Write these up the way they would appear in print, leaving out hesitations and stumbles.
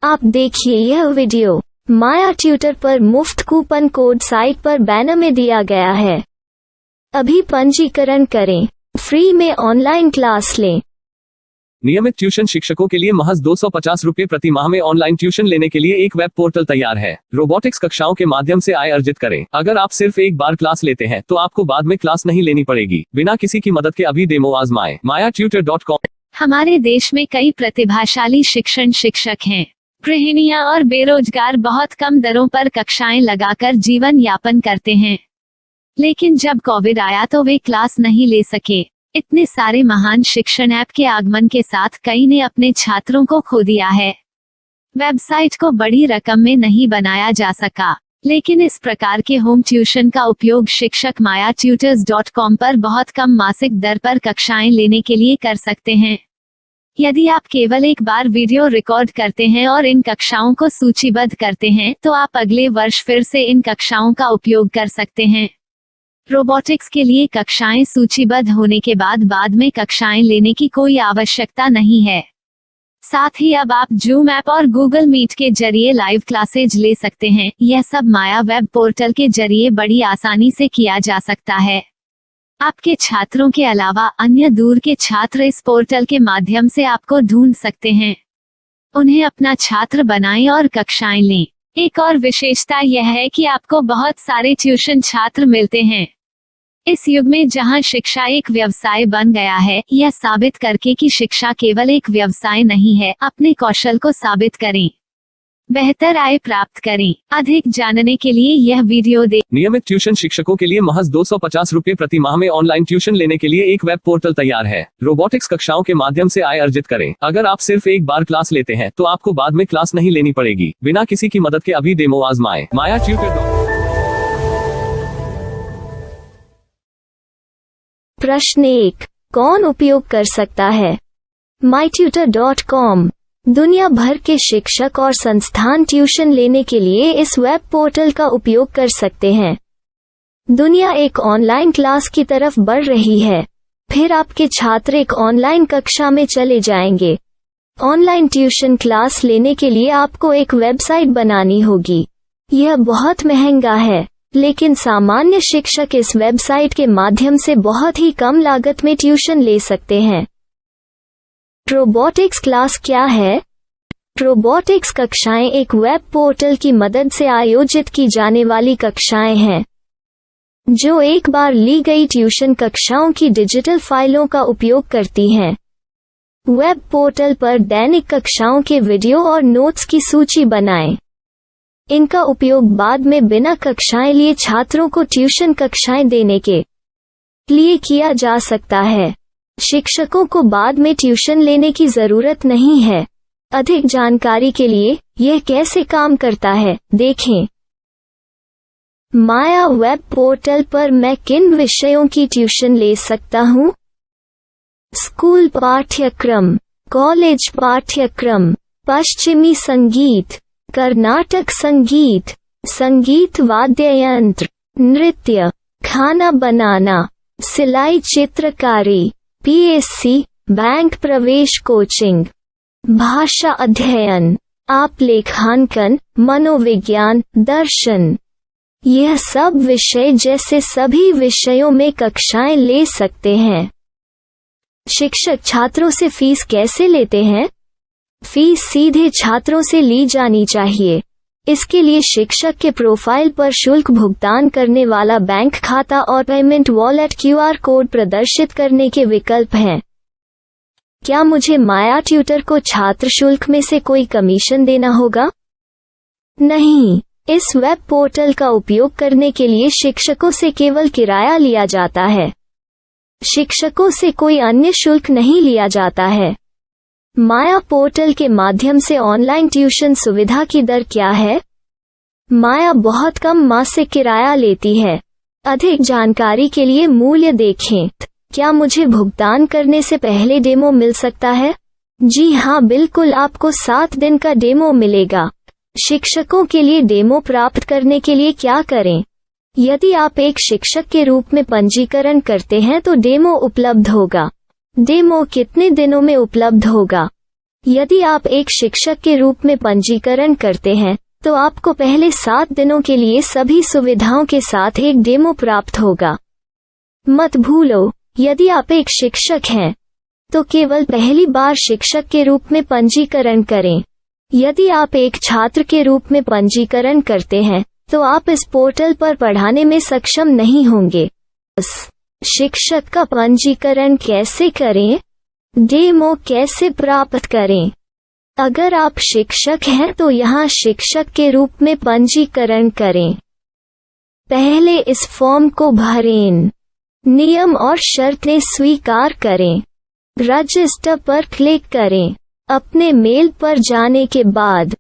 आप देखिए यह वीडियो माया ट्यूटर पर मुफ्त कूपन कोड साइट पर बैनर में दिया गया है। अभी पंजीकरण करें, फ्री में ऑनलाइन क्लास लें। नियमित ट्यूशन शिक्षकों के लिए महज 250 रुपये प्रति माह में ऑनलाइन ट्यूशन लेने के लिए एक वेब पोर्टल तैयार है। रोबोटिक्स कक्षाओं के माध्यम से आय अर्जित करें। अगर आप सिर्फ एक बार क्लास लेते हैं तो आपको बाद में क्लास नहीं लेनी पड़ेगी। बिना किसी की मदद के अभी डेमो आजमाएं। mayaTutor.com। हमारे देश में कई प्रतिभाशाली शिक्षक हैं। गृहिणियां और बेरोजगार बहुत कम दरों पर कक्षाएं लगाकर जीवन यापन करते हैं, लेकिन जब कोविड आया तो वे क्लास नहीं ले सके। इतने सारे महान शिक्षण ऐप के आगमन के साथ कई ने अपने छात्रों को खो दिया है। वेबसाइट को बड़ी रकम में नहीं बनाया जा सका, लेकिन इस प्रकार के होम ट्यूशन का उपयोग शिक्षक mayaTutors.com पर बहुत कम मासिक दर पर कक्षाएं लेने के लिए कर सकते हैं। यदि आप केवल एक बार वीडियो रिकॉर्ड करते हैं और इन कक्षाओं को सूचीबद्ध करते हैं तो आप अगले वर्ष फिर से इन कक्षाओं का उपयोग कर सकते हैं। रोबोटिक्स के लिए कक्षाएं सूचीबद्ध होने के बाद में कक्षाएं लेने की कोई आवश्यकता नहीं है। साथ ही अब आप जूम ऐप और गूगल मीट के जरिए लाइव क्लासेज ले सकते हैं। यह सब माया वेब पोर्टल के जरिए बड़ी आसानी से किया जा सकता है। आपके छात्रों के अलावा अन्य दूर के छात्र इस पोर्टल के माध्यम से आपको ढूंढ सकते हैं। उन्हें अपना छात्र बनाएं और कक्षाएं लें। एक और विशेषता यह है कि आपको बहुत सारे ट्यूशन छात्र मिलते हैं। इस युग में जहां शिक्षा एक व्यवसाय बन गया है, यह साबित करके कि शिक्षा केवल एक व्यवसाय नहीं है, अपने कौशल को साबित करें, बेहतर आय प्राप्त करें। अधिक जानने के लिए यह वीडियो देखें। नियमित ट्यूशन शिक्षकों के लिए महज 250 रुपये प्रति माह में ऑनलाइन ट्यूशन लेने के लिए एक वेब पोर्टल तैयार है। रोबोटिक्स कक्षाओं के माध्यम से आय अर्जित करें। अगर आप सिर्फ एक बार क्लास लेते हैं तो आपको बाद में क्लास नहीं लेनी पड़ेगी। बिना किसी की मदद के अभी डेमो आजमाएं। mayaTutor। प्रश्न 1, कौन उपयोग कर सकता है? myTutor.com। दुनिया भर के शिक्षक और संस्थान ट्यूशन लेने के लिए इस वेब पोर्टल का उपयोग कर सकते हैं। दुनिया एक ऑनलाइन क्लास की तरफ बढ़ रही है। फिर आपके छात्र एक ऑनलाइन कक्षा में चले जाएंगे। ऑनलाइन ट्यूशन क्लास लेने के लिए आपको एक वेबसाइट बनानी होगी। यह बहुत महंगा है, लेकिन सामान्य शिक्षक इस वेबसाइट के माध्यम से बहुत ही कम लागत में ट्यूशन ले सकते हैं। रोबोटिक्स क्लास क्या है? रोबोटिक्स कक्षाएं एक वेब पोर्टल की मदद से आयोजित की जाने वाली कक्षाएं हैं, जो एक बार ली गई ट्यूशन कक्षाओं की डिजिटल फाइलों का उपयोग करती हैं। वेब पोर्टल पर दैनिक कक्षाओं के वीडियो और नोट्स की सूची बनाएं। इनका उपयोग बाद में बिना कक्षाएं लिए छात्रों को ट्यूशन कक्षाएं देने के लिए किया जा सकता है। शिक्षकों को बाद में ट्यूशन लेने की जरूरत नहीं है। अधिक जानकारी के लिए यह कैसे काम करता है, देखें। माया वेब पोर्टल पर मैं किन विषयों की ट्यूशन ले सकता हूँ? स्कूल पाठ्यक्रम, कॉलेज पाठ्यक्रम, पश्चिमी संगीत, कर्नाटक संगीत, संगीत वाद्य यंत्र, नृत्य, खाना बनाना, सिलाई चित्रकारी, PSC, बैंक प्रवेश कोचिंग, भाषा अध्ययन, आप लेखांकन, मनोविज्ञान, दर्शन। यह सब विषय जैसे सभी विषयों में कक्षाएं ले सकते हैं। शिक्षक छात्रों से फीस कैसे लेते हैं? फीस सीधे छात्रों से ली जानी चाहिए। इसके लिए शिक्षक के प्रोफाइल पर शुल्क भुगतान करने वाला बैंक खाता और पेमेंट वॉलेट QR कोड प्रदर्शित करने के विकल्प हैं। क्या मुझे माया ट्यूटर को छात्र शुल्क में से कोई कमीशन देना होगा? नहीं, इस वेब पोर्टल का उपयोग करने के लिए शिक्षकों से केवल किराया लिया जाता है। शिक्षकों से कोई अन्य शुल्क नहीं लिया जाता है। माया पोर्टल के माध्यम से ऑनलाइन ट्यूशन सुविधा की दर क्या है? माया बहुत कम मासिक किराया लेती है। अधिक जानकारी के लिए मूल्य देखें। क्या मुझे भुगतान करने से पहले डेमो मिल सकता है? जी हाँ, बिल्कुल, आपको 7 दिन का डेमो मिलेगा। शिक्षकों के लिए डेमो प्राप्त करने के लिए क्या करें? यदि आप एक शिक्षक के रूप में पंजीकरण करते हैं तो डेमो उपलब्ध होगा। डेमो कितने दिनों में उपलब्ध होगा? यदि आप एक शिक्षक के रूप में पंजीकरण करते हैं तो आपको पहले 7 दिनों के लिए सभी सुविधाओं के साथ एक डेमो प्राप्त होगा। मत भूलो, यदि आप एक शिक्षक हैं तो केवल पहली बार शिक्षक के रूप में पंजीकरण करें। यदि आप एक छात्र के रूप में पंजीकरण करते हैं तो आप इस पोर्टल पर पढ़ाने में सक्षम नहीं होंगे। शिक्षक का पंजीकरण कैसे करें? डेमो कैसे प्राप्त करें? अगर आप शिक्षक हैं तो यहाँ शिक्षक के रूप में पंजीकरण करें। पहले इस फॉर्म को भरें। नियम और शर्तें स्वीकार करें। रजिस्टर पर क्लिक करें। अपने मेल पर जाने के बाद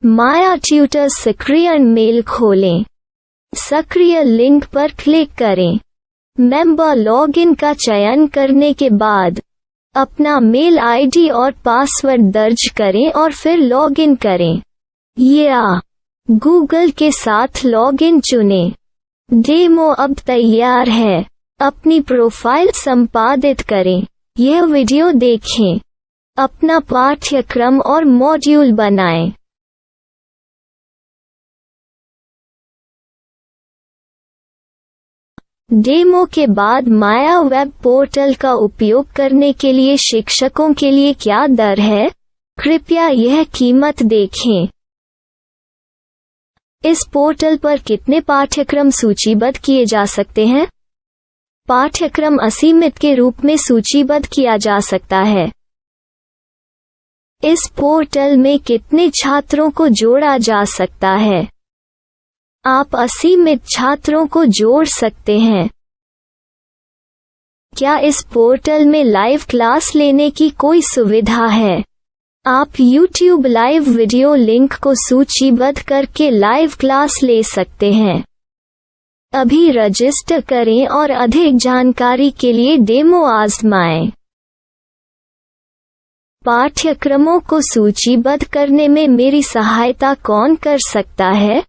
माया ट्यूटर सक्रिय मेल खोलें। सक्रिय लिंक पर क्लिक करें। मेंबर लॉगिन का चयन करने के बाद अपना मेल आईडी और पासवर्ड दर्ज करें और फिर लॉगिन करें या गूगल के साथ लॉगिन चुनें। डेमो अब तैयार है। अपनी प्रोफाइल संपादित करें। यह वीडियो देखें। अपना पाठ्यक्रम और मॉड्यूल बनाएं। डेमो के बाद माया वेब पोर्टल का उपयोग करने के लिए शिक्षकों के लिए क्या दर है? कृपया यह कीमत देखें। इस पोर्टल पर कितने पाठ्यक्रम सूचीबद्ध किए जा सकते हैं? पाठ्यक्रम असीमित के रूप में सूचीबद्ध किया जा सकता है। इस पोर्टल में कितने छात्रों को जोड़ा जा सकता है? आप असीमित छात्रों को जोड़ सकते हैं। क्या इस पोर्टल में लाइव क्लास लेने की कोई सुविधा है? आप YouTube लाइव वीडियो लिंक को सूचीबद्ध करके लाइव क्लास ले सकते हैं। अभी रजिस्टर करें और अधिक जानकारी के लिए डेमो आजमाएं। पाठ्यक्रमों को सूचीबद्ध करने में मेरी सहायता कौन कर सकता है?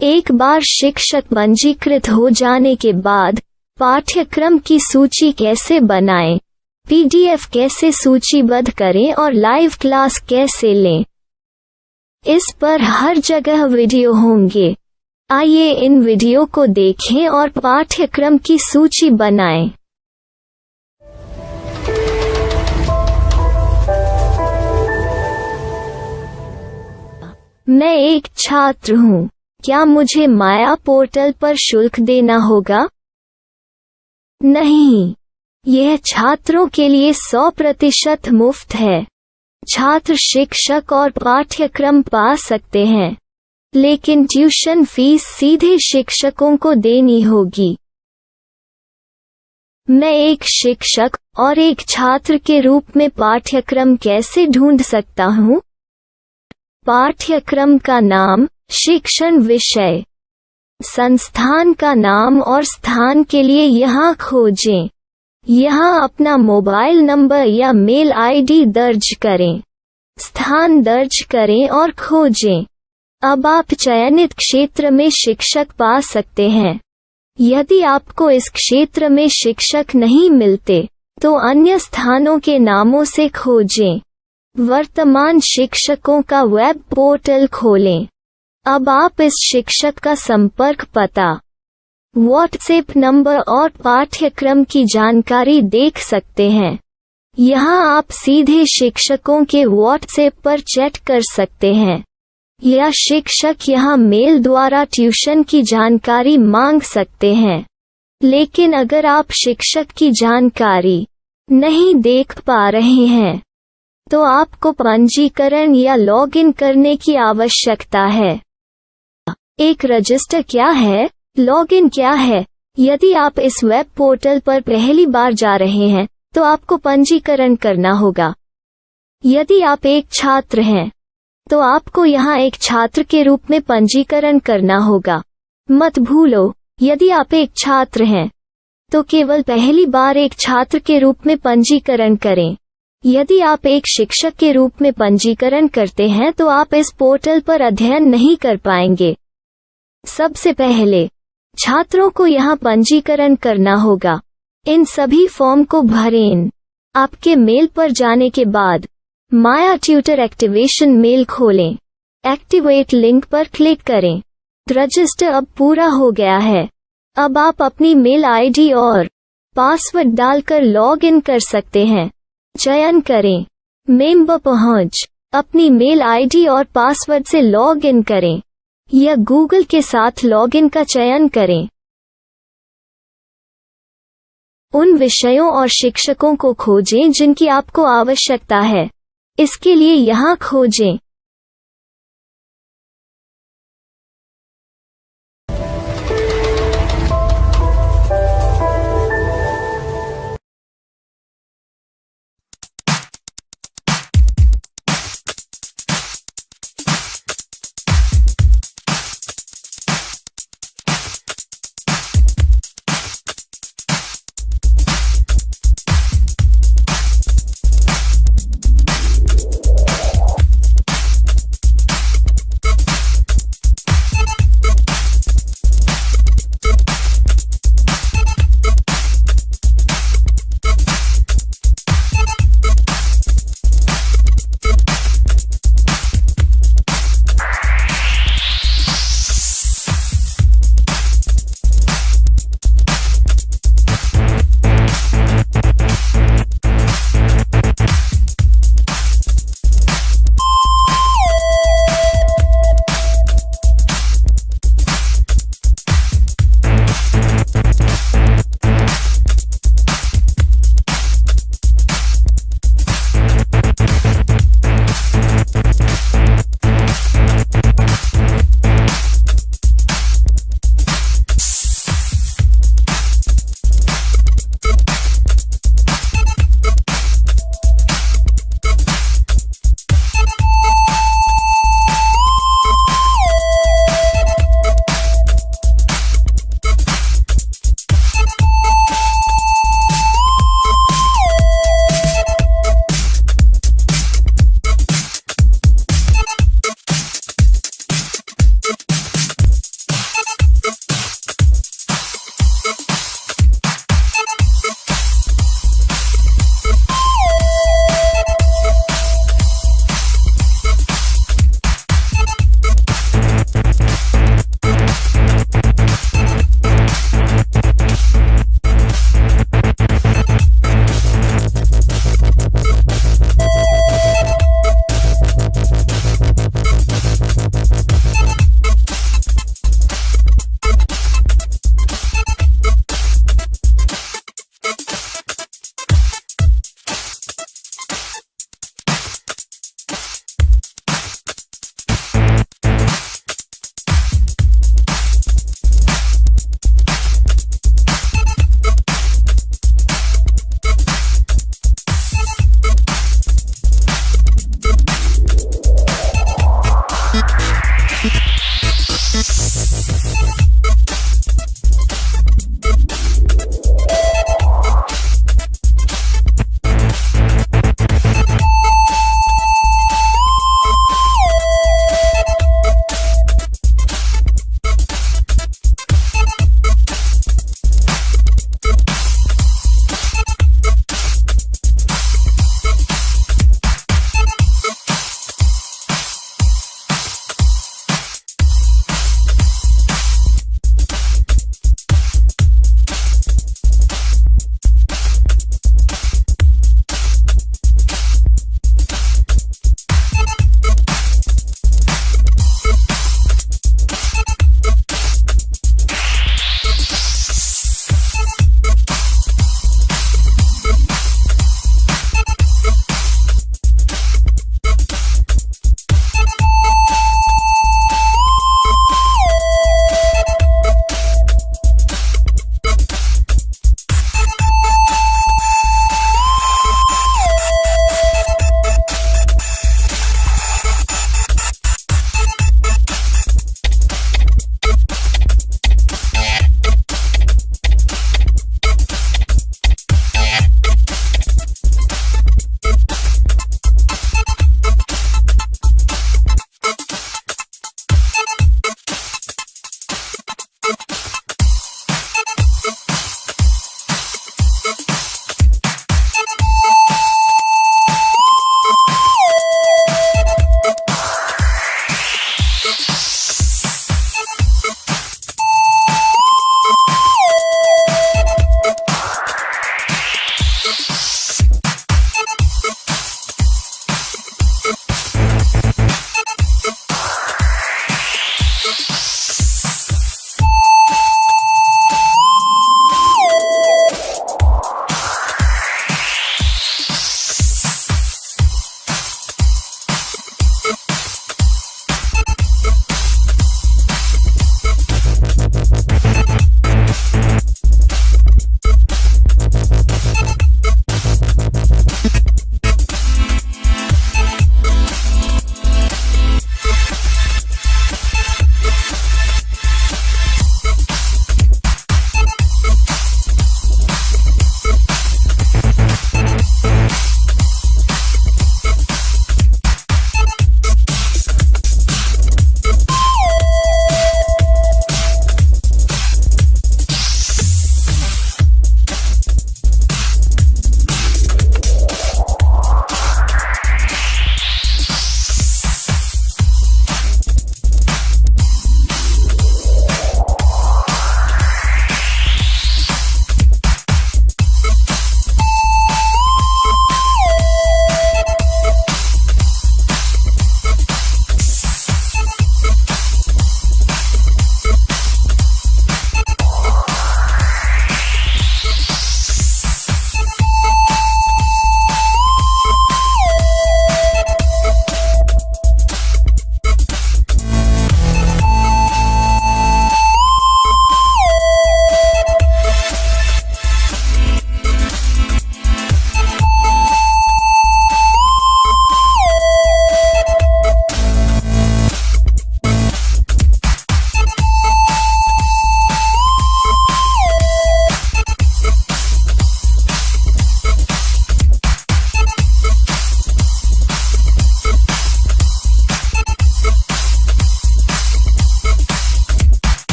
एक बार शिक्षक पंजीकृत हो जाने के बाद पाठ्यक्रम की सूची कैसे बनाएं, PDF कैसे सूचीबद्ध करें और लाइव क्लास कैसे लें, इस पर हर जगह वीडियो होंगे। आइए इन वीडियो को देखें और पाठ्यक्रम की सूची बनाएं। मैं एक छात्र हूँ। क्या मुझे माया पोर्टल पर शुल्क देना होगा? नहीं, यह छात्रों के लिए 100% मुफ्त है। छात्र शिक्षक और पाठ्यक्रम पा सकते हैं, लेकिन ट्यूशन फीस सीधे शिक्षकों को देनी होगी। मैं एक शिक्षक और एक छात्र के रूप में पाठ्यक्रम कैसे ढूंढ सकता हूँ? पाठ्यक्रम का नाम, शिक्षण विषय, संस्थान का नाम और स्थान के लिए यहाँ खोजें। यहाँ अपना मोबाइल नंबर या मेल आईडी दर्ज करें। स्थान दर्ज करें और खोजें। अब आप चयनित क्षेत्र में शिक्षक पा सकते हैं। यदि आपको इस क्षेत्र में शिक्षक नहीं मिलते तो अन्य स्थानों के नामों से खोजें। वर्तमान शिक्षकों का वेब पोर्टल खोलें। अब आप इस शिक्षक का संपर्क पता, व्हाट्सएप नंबर और पाठ्यक्रम की जानकारी देख सकते हैं। यहाँ आप सीधे शिक्षकों के व्हाट्सएप पर चैट कर सकते हैं या शिक्षक यहाँ मेल द्वारा ट्यूशन की जानकारी मांग सकते हैं। लेकिन अगर आप शिक्षक की जानकारी नहीं देख पा रहे हैं तो आपको पंजीकरण या लॉगिन करने की आवश्यकता है। एक रजिस्टर क्या है? लॉगिन क्या है? यदि आप इस वेब पोर्टल पर पहली बार जा रहे हैं तो आपको पंजीकरण करना होगा। यदि आप एक छात्र हैं तो आपको यहाँ एक छात्र के रूप में पंजीकरण करना होगा। मत भूलो, यदि आप एक छात्र हैं तो केवल पहली बार एक छात्र के रूप में पंजीकरण करें। यदि आप एक शिक्षक के रूप में पंजीकरण करते हैं तो आप इस पोर्टल पर अध्ययन नहीं कर पाएंगे। सबसे पहले छात्रों को यहाँ पंजीकरण करना होगा। इन सभी फॉर्म को भरें। आपके मेल पर जाने के बाद माया ट्यूटर एक्टिवेशन मेल खोलें। एक्टिवेट लिंक पर क्लिक करें। रजिस्टर अब पूरा हो गया है। अब आप अपनी मेल आईडी और पासवर्ड डालकर लॉग इन कर सकते हैं। चयन करें मेंबर पहुंच। अपनी मेल आईडी और पासवर्ड से लॉग इन करें या गूगल के साथ लॉगिन का चयन करें। उन विषयों और शिक्षकों को खोजें जिनकी आपको आवश्यकता है। इसके लिए यहाँ खोजें।